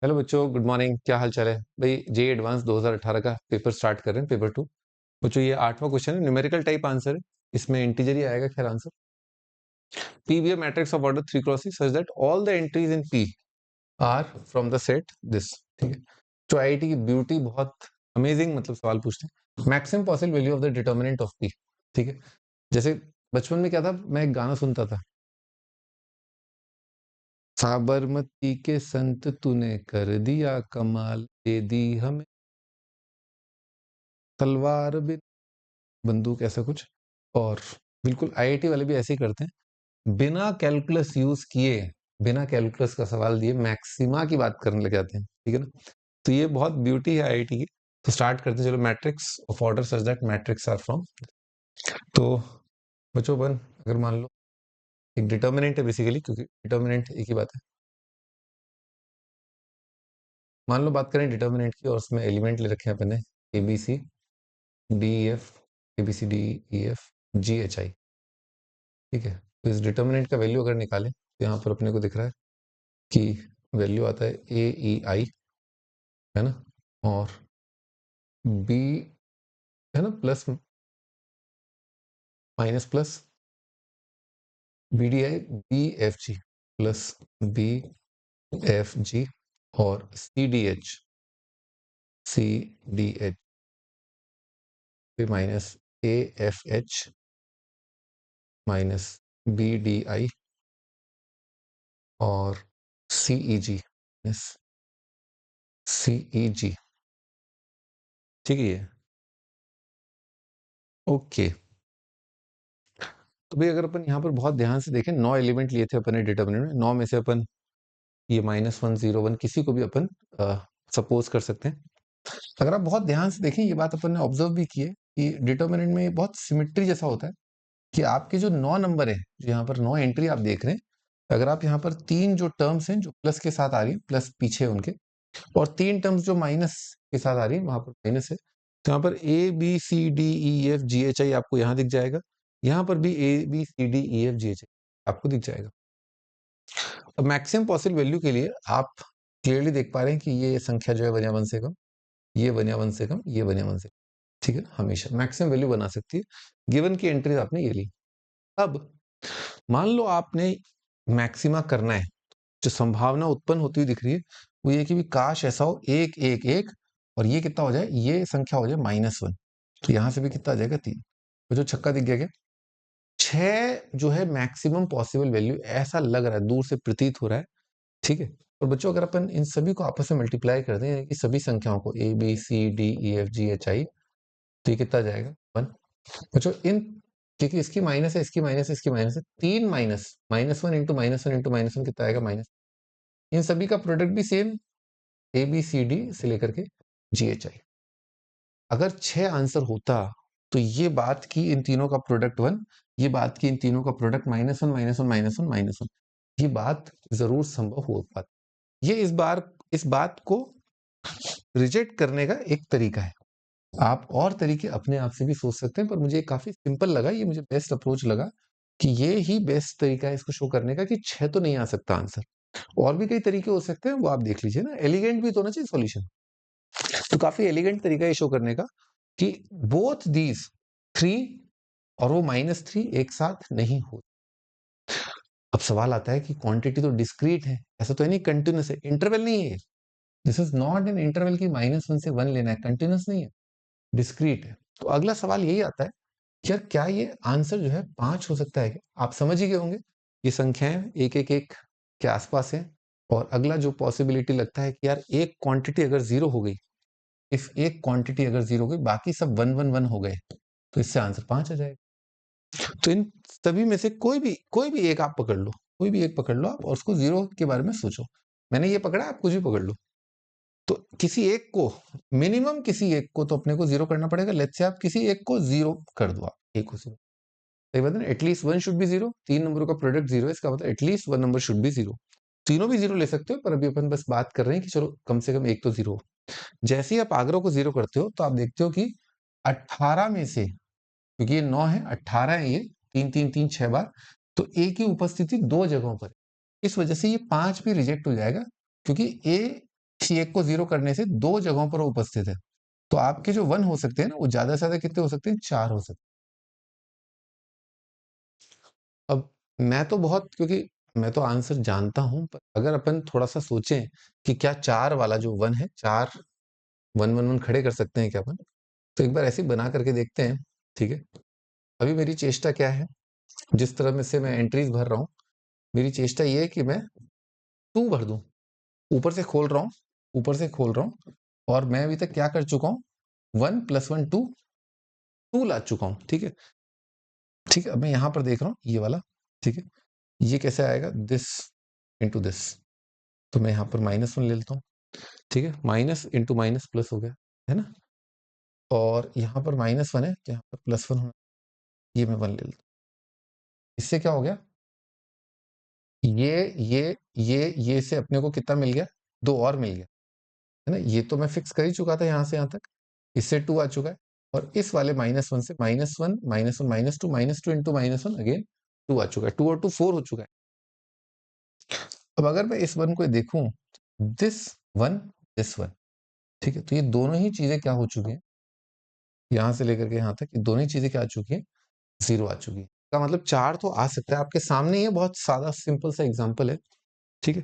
Hello बच्चों, good morning. क्या हाल चाल है भाई? जे एडवांस 2018 का पेपर स्टार्ट कर रहे हैं, पेपर 2। बच्चों, ये 8वां क्वेश्चन है, न्यूमेरिकल टाइप आंसर है। इसमें इंटीजर ही आएगा खैर answer. P be a matrix of order 3 cross 3 such that all the entries in P are from the set this. ठीक है। तो आईआईटी की ब्यूटी बहुत अमेजिंग, मतलब सवाल पूछते हैं। Maximum possible value of the determinant of P. ठीक है। जैसे बचपन में क्या था, मैं एक गाना सुनता था, साबरमती के संत तूने कर दिया कमाल, दे दी हमें तलवार भी बंदूक, ऐसा कुछ। और बिल्कुल आईआईटी वाले भी ऐसे ही करते हैं, बिना कैलकुलस यूज किए, बिना कैलकुलस का सवाल दिए मैक्सिमा की बात करने लग जाते हैं। ठीक है ना। तो ये बहुत ब्यूटी है आईआईटी की। तो स्टार्ट करते हैं, चलो। Matrix of order such that matrix are from. तो बच्चों, वन अगर मान लो एक डिटर्मिनेंट है बेसिकली, क्योंकि डिटर्मिनेंट एक ही बात है। मान लो बात करें डिटर्मिनेंट की, और उसमें एलिमेंट ले रखे हैं अपन ने, A B C D F, A B C D E F G H I. ठीक है। तो इस डिटर्मिनेंट का वैल्यू अगर निकालें तो यहाँ पर अपने को दिख रहा है कि वैल्यू आता है ए ई आई, है ना, और बी, है ना, plus minus plus B D I B F G plus B F G, और सी डी एच फिर minus A F H minus B D I और सी ई जी माइनस सी ई जी। ठीक है ये। ओके। तो भाई अगर अपन यहाँ पर बहुत ध्यान से देखें, 9 एलिमेंट लिए थे अपन ने डिटर्मिनेंट में। 9 में से अपन ये -1 0 1 किसी को भी अपन सपोज कर सकते हैं। अगर आप बहुत ध्यान से देखें, ये बात अपन ने ऑब्जर्व भी की है कि डिटर्मिनेंट में बहुत सिमिट्री जैसा होता है कि आपके जो 9 नंबर है, जो यहाँ पर 9 एंट्री आप देख रहे हैं, अगर आप यहाँ पर 3 जो टर्म्स हैं जो प्लस के साथ आ रही है, प्लस पीछे उनके, और 3 टर्म्स जो माइनस के साथ आ रही है, वहां पर माइनस है। तो यहाँ पर A B C D E F G H I आपको यहाँ दिख जाएगा। यहाँ पर भी A B C D E F G H I आपको दिख जाएगा। अब मैक्सिमम पॉसिबल वैल्यू के लिए आप क्लियरली देख पा रहे हैं कि ये संख्या जो है 1 या 1 से कम, ये 1 या 1 से कम, ये 1 या 1 से कम। ठीक है। हमेशा मैक्सिमम वैल्यू बना सकती है। गिवन की एंट्रीज आपने ये ली। अब मान लो आपने मैक्सिमा करना है, जो संभावना उत्पन्न होती हुई दिख रही है वो ये कि भी काश ऐसा हो 1 1 1, और ये कितना हो जाए, ये संख्या हो जाए -1। तो यहां से भी कितना आ जाएगा 3। तो जो छक्का दिख गया क्या, 6 जो है मैक्सिमम पॉसिबल वैल्यू, ऐसा लग रहा है, दूर से प्रतीत हो रहा है। ठीक है। और बच्चों अगर अपन इन सभी को आपस में मल्टीप्लाई करते हैं, कि सभी संख्याओं को A B C D E F G H I, तो ये कितना जाएगा 1। बच्चों इन, क्योंकि इसकी माइनस है, इसकी माइनस है, इसकी माइनस है, 3 माइनस, -1 इंटू -1 इंटू -1 कितना आएगा माइनस। इन सभी का प्रोडक्ट भी same, A B C D से लेकर के जी एच आई। अगर 6 आंसर होता तो ये बात की इन तीनों का प्रोडक्ट 1, ये बात की इन तीनों का प्रोडक्ट -1 -1 -1 -1, ये बात जरूर संभव हो पाती। ये इस बात को रिजेक्ट करने का एक तरीका है। आप और तरीके अपने आप से भी सोच सकते हैं, पर मुझे काफी सिंपल लगा, ये मुझे बेस्ट अप्रोच लगा कि ये ही बेस्ट तरीका है इसको शो करने का, कि 6 तो नहीं आ सकता आंसर। और भी कई तरीके हो सकते हैं, वो आप देख लीजिए ना। एलिगेंट भी तो होना चाहिए सॉल्यूशन। तो काफी एलिगेंट तरीका है शो करने का कि बोथ दीज 3 और वो -3 एक साथ नहीं हो। अब सवाल आता है कि क्वांटिटी तो डिस्क्रीट है, ऐसा तो है नहीं कंटिन्यूस है, इंटरवल नहीं है। This is not an interval की -1 से 1 लेना है, कंटिन्यूस नहीं है, डिस्क्रीट है। तो अगला सवाल यही आता है कि यार क्या ये आंसर जो है 5 हो सकता है क्या? आप समझ ही गए होंगे, ये संख्याएं 1 1 1 के आसपास है। और अगला जो पॉसिबिलिटी लगता है कि यार एक क्वांटिटी अगर जीरो हो गई, इफ एक क्वांटिटी अगर जीरो हो गई, बाकी सब 1 1 1 हो गए, तो इससे आंसर 5 आ जाएगा। तो इन सभी में से कोई भी एक आप पकड़ लो, कोई भी एक पकड़ लो आप, और उसको जीरो के बारे में सोचो। मैंने ये पकड़ा, आप कुछ भी पकड़ लो। तो किसी एक को, मिनिमम किसी एक को तो अपने को जीरो करना पड़ेगा। लेट्स से आप किसी एक को जीरो कर दो, आप एक को जीरो, सही बात है ना। At least 1 should be zero. 3 नंबरों का प्रोडक्ट जीरो है, इसका मतलब at least 1 number should be zero. तीनों भी जीरो ले सकते हो, पर अभी अपन बस बात कर रहे हैं कि चलो कम से कम एक तो जीरो हो। जैसे ही आप आगरा को जीरो करते हो, तो आप देखते हो कि 18 में से, क्योंकि ये 9 है, 18 है, ये 3 3 3 6 बार, तो ए की उपस्थिति 2 जगहों पर, इस वजह से ये 5 भी रिजेक्ट हो जाएगा, क्योंकि ए किसी एक को 0 करने से 2 जगहों पर वो उपस्थित है। तो आपके जो 1 हो सकते हैं ना, वो ज़्यादा से ज़्यादा कितने हो सकते हैं? 4 हो सकते हैं। अब मैं तो बहुत, क्योंकि मैं तो आंसर जानता हूँ, पर अगर अपन थोड़ा-सा सोचें कि क्या 4 वाला जो 1 है, 4 1, 1, 1 खड़े कर सकते हैं क्या अपन? तो एक बार ऐसे ही बना करके देखते हैं, ठीक है? अभी मेरी चेष्टा क्या है, जिस तरह में से मैं एंट्रीज़ भर रहा हूँ, मेरी चेष्टा ये है कि मैं 2 भर दूँ। ऊपर से खोल रहा हूँ, ऊपर से खोल रहा हूँ, और मैं अभी तक क्या कर चुका हूँ? 1 + 1 2, 2 ला चुका हूँ, ठीक है? ठीक है, अब मैं यहाँ पर देख रहा हूँ, ये वाला, ठीक है? ये कैसे आएगा? This into this. तो मैं यहाँ पर -1 ले लेता हूँ, ठीक है? माइनस इंटू माइनस प्लस हो गया, है ना? और यहाँ पर -1 है, तो यहाँ पर +1 होना, ये मैं 1 ले लेता हूँ। इससे क्या हो गया? ये से अपने को कितना मिल गया? 2 और मिल गया, है ना? ये तो मैं फिक्स कर ही चुका था यहाँ से यहाँ तक। इससे 2 आ चुका है, और इस वाले -1 से -1, -1, -2 इंटू -1 अगेन 2 आ चुका है। 2 और 2 4 हो चुका है। अब अगर मैं इस 1 को देखूं, दिस 1, दिस 1, ठीक है? तो ये दोनों ही चीजें क्या हो चुकी हैं? यहाँ से लेकर के यहाँ तक ये दोनों ही चीजें क्या आ चुकी हैं? 0 आ चुकी है। का मतलब 4 तो आ सकता है, आपके सामने ही है, बहुत सादा सिंपल सा एग्जांपल है, ठीक है?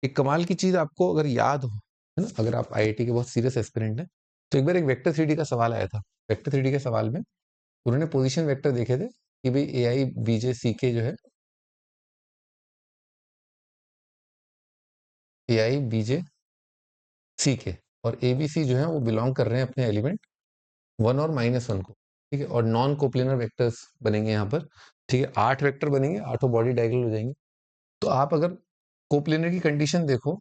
एक कमाल की चीज आपको अगर याद हो, है ना? अगर आप आईआईटी के बहुत सीरियस एस्पिरेंट हैं, तो एक बार एक वेक्टर थ्री का सवाल आया था। वेक्टर थ्री के सवाल में उन्होंने पोजीशन वेक्टर देखे थे कि भाई ए आई बीजे सी के जो है, ए आई बीजे सी के और ए बी सी जो है वो बिलोंग कर रहे हैं अपने एलिमेंट 1 और -1 को, ठीक है? और नॉन कोप्लेनर वेक्टर्स बनेंगे यहाँ पर, ठीक है? 8 वेक्टर बनेंगे, आठों बॉडी डायगोनल हो जाएंगे। तो आप अगर कोप्लेनर की कंडीशन देखो,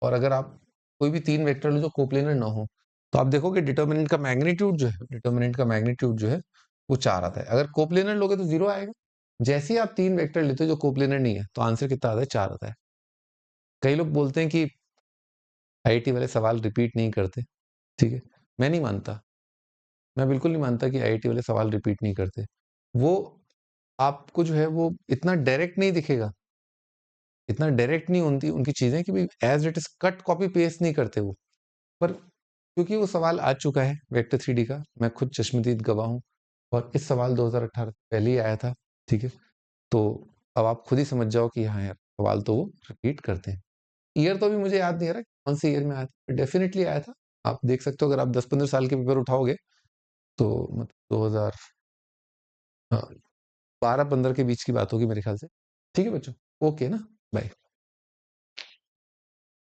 और अगर आप कोई भी 3 वेक्टर लो जो कोप्लेनर ना हो, तो आप देखोगे डिटर्मिनेंट का मैग्नीट्यूड जो है, डिटर्मिनेंट का मैग्नीट्यूड जो है वो 4 आता है। अगर कोप्लेनर लोगे तो 0 आएगा। जैसे ही आप 3 वेक्टर लेते हो जो कोप्लेनर नहीं है, तो आंसर कितना आता है? 4 आता है। कई लोग बोलते हैं कि आईआईटी वाले सवाल रिपीट नहीं करते, ठीक है? मैं नहीं मानता। मैं बिल्कुल नहीं मानता कि आईआईटी वाले सवाल रिपीट नहीं करते। वो आपको जो है वो इतना डायरेक्ट नहीं दिखेगा, इतना डायरेक्ट नहीं होती उनकी चीजें कि भाई as it is cut copy paste नहीं करते वो। पर क्योंकि वो सवाल आ चुका है वेक्टर थ्री डी का, मैं खुद चश्मदीद गवाह हूँ, और इस सवाल 2018 पहले ही आया था, ठीक है? तो अब आप खुद ही समझ जाओ कि हाँ यार, सवाल तो वो रिपीट करते हैं। ईयर तो अभी मुझे याद नहीं आ रहा कौन से ईयर में आया था, डेफिनेटली आया था। आप देख सकते हो, अगर आप 10-15 साल के पेपर उठाओगे, तो मतलब 2000, हाँ, 12-15 के बीच की बात होगी मेरे ख्याल से। ठीक है बच्चों, ओके ना, बाय।